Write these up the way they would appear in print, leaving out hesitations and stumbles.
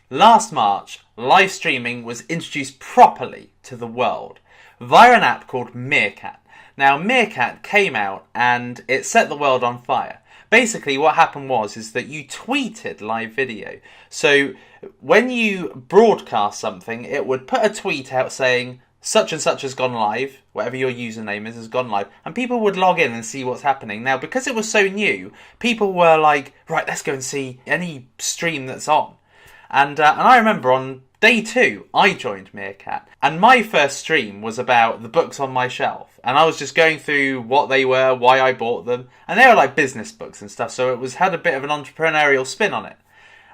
Last March, live streaming was introduced properly to the world via an app called Meerkat. Now, Meerkat came out and it set the world on fire. Basically, what happened is that you tweeted live video. So when you broadcast something, it would put a tweet out saying, such and such has gone live, whatever your username is, has gone live, and people would log in and see what's happening. Now, because it was so new, people were like, right, let's go and see any stream that's on. And I remember on day 2, I joined Meerkat, and my first stream was about the books on my shelf, and I was just going through what they were, why I bought them, and they were like business books and stuff, so had a bit of an entrepreneurial spin on it.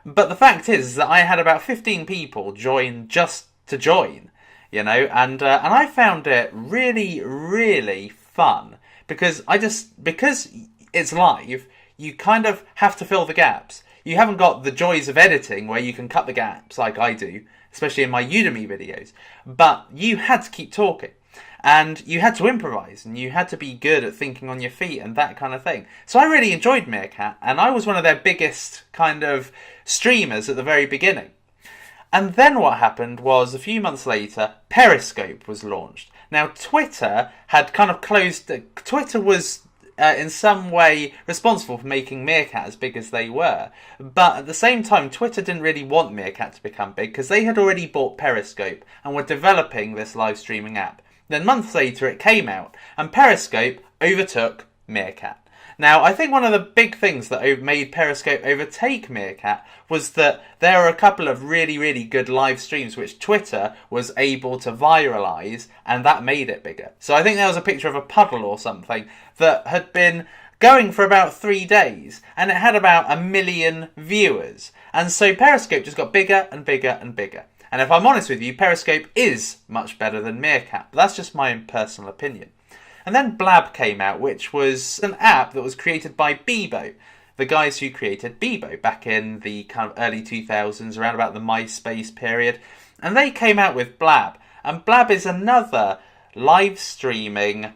But the fact is that I had about 15 people join just to join, and I found it really, really fun, because it's live, you kind of have to fill the gaps. You haven't got the joys of editing where you can cut the gaps like I do, especially in my Udemy videos, but you had to keep talking. And you had to improvise, and you had to be good at thinking on your feet and that kind of thing. So I really enjoyed Meerkat, and I was one of their biggest kind of streamers at the very beginning. And then what happened was, a few months later, Periscope was launched. Now, Twitter had kind of closed. Twitter was in some way responsible for making Meerkat as big as they were. But at the same time, Twitter didn't really want Meerkat to become big because they had already bought Periscope and were developing this live streaming app. Then months later it came out and Periscope overtook Meerkat. Now, I think one of the big things that made Periscope overtake Meerkat was that there are a couple of really, really good live streams which Twitter was able to viralise, and that made it bigger. So I think there was a picture of a puddle or something that had been going for about 3 days, and it had about 1 million viewers. And so Periscope just got bigger and bigger and bigger. And if I'm honest with you, Periscope is much better than Meerkat, but that's just my own personal opinion. And then Blab came out, which was an app that was created by Bebo, the guys who created Bebo back in the kind of early 2000s, around about the MySpace period. And they came out with Blab. And Blab is another live streaming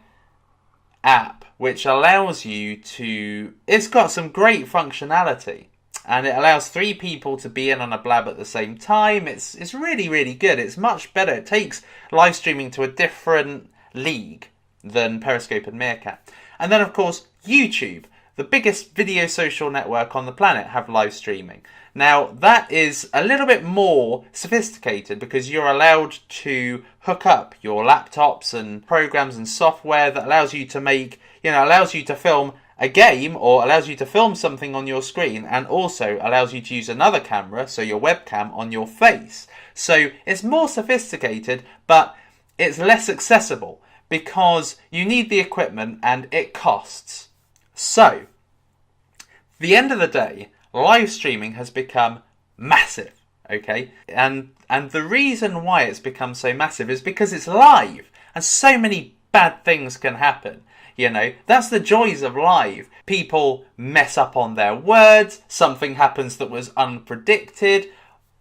app which allows you to... It's got some great functionality. And it allows 3 people to be in on a Blab at the same time. It's really, really good. It's much better. It takes live streaming to a different league than Periscope and Meerkat. And then, of course, YouTube, the biggest video social network on the planet, have live streaming. Now, that is a little bit more sophisticated because you're allowed to hook up your laptops and programs and software that allows you to make, allows you to film a game or allows you to film something on your screen, and also allows you to use another camera, so your webcam, on your face. So it's more sophisticated, but it's less accessible because you need the equipment and it costs. So, the end of the day, live streaming has become massive, okay? And the reason why it's become so massive is because it's live, and so many bad things can happen. That's the joys of live. People mess up on their words, something happens that was unpredicted,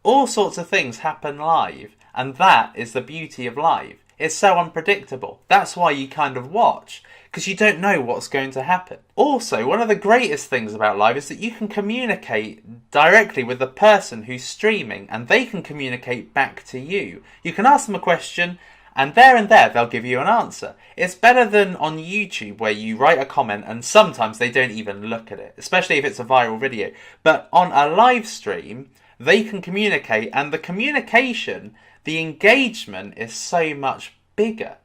all sorts of things happen live, and that is the beauty of live. It's so unpredictable. That's why you kind of watch, because you don't know what's going to happen. Also, one of the greatest things about live is that you can communicate directly with the person who's streaming, and they can communicate back to you. You can ask them a question, and there they'll give you an answer. It's better than on YouTube where you write a comment and sometimes they don't even look at it, especially if it's a viral video. But on a live stream, they can communicate, and the communication, the engagement is so much bigger.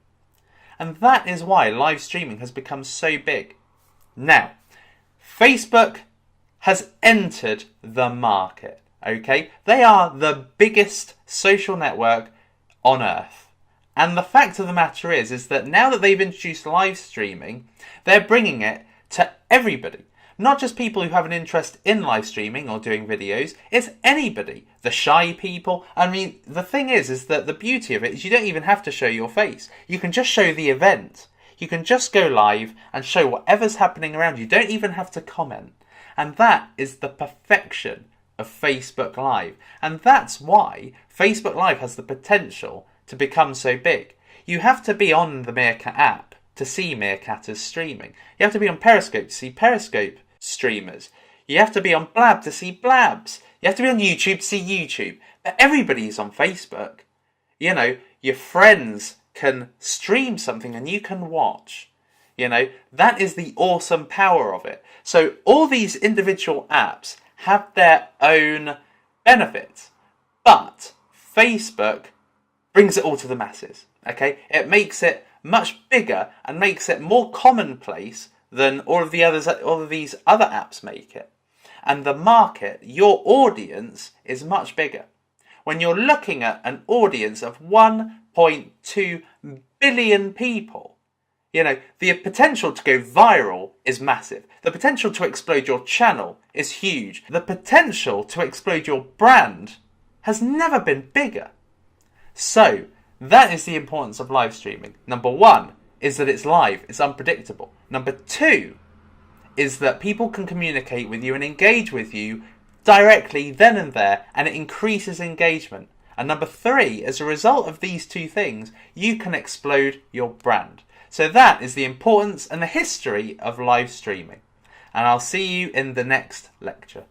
And that is why live streaming has become so big. Now, Facebook has entered the market, okay? They are the biggest social network on earth. And the fact of the matter is that now that they've introduced live streaming, they're bringing it to everybody. Not just people who have an interest in live streaming or doing videos, it's anybody. The shy people. I mean, the thing is that the beauty of it is you don't even have to show your face. You can just show the event. You can just go live and show whatever's happening around you. You don't even have to comment. And that is the perfection of Facebook Live. And that's why Facebook Live has the potential to become so big. You have to be on the Meerkat app to see Meerkat as streaming. You have to be on Periscope to see Periscope streamers. You have to be on Blab to see Blabs. You have to be on YouTube to see YouTube. But everybody's on Facebook. You know, your friends can stream something and you can watch. You know, that is the awesome power of it. So all these individual apps have their own benefits. But Facebook brings it all to the masses. Okay? It makes it much bigger and makes it more commonplace than all of these other apps make it. And the market, your audience, is much bigger. When you're looking at an audience of 1.2 billion people, you know, the potential to go viral is massive. The potential to explode your channel is huge. The potential to explode your brand has never been bigger. So, that is the importance of live streaming. Number one is that it's live, it's unpredictable. Number two is that people can communicate with you and engage with you directly then and there, and it increases engagement. And number three, as a result of these two things, you can explode your brand. So that is the importance and the history of live streaming. And I'll see you in the next lecture.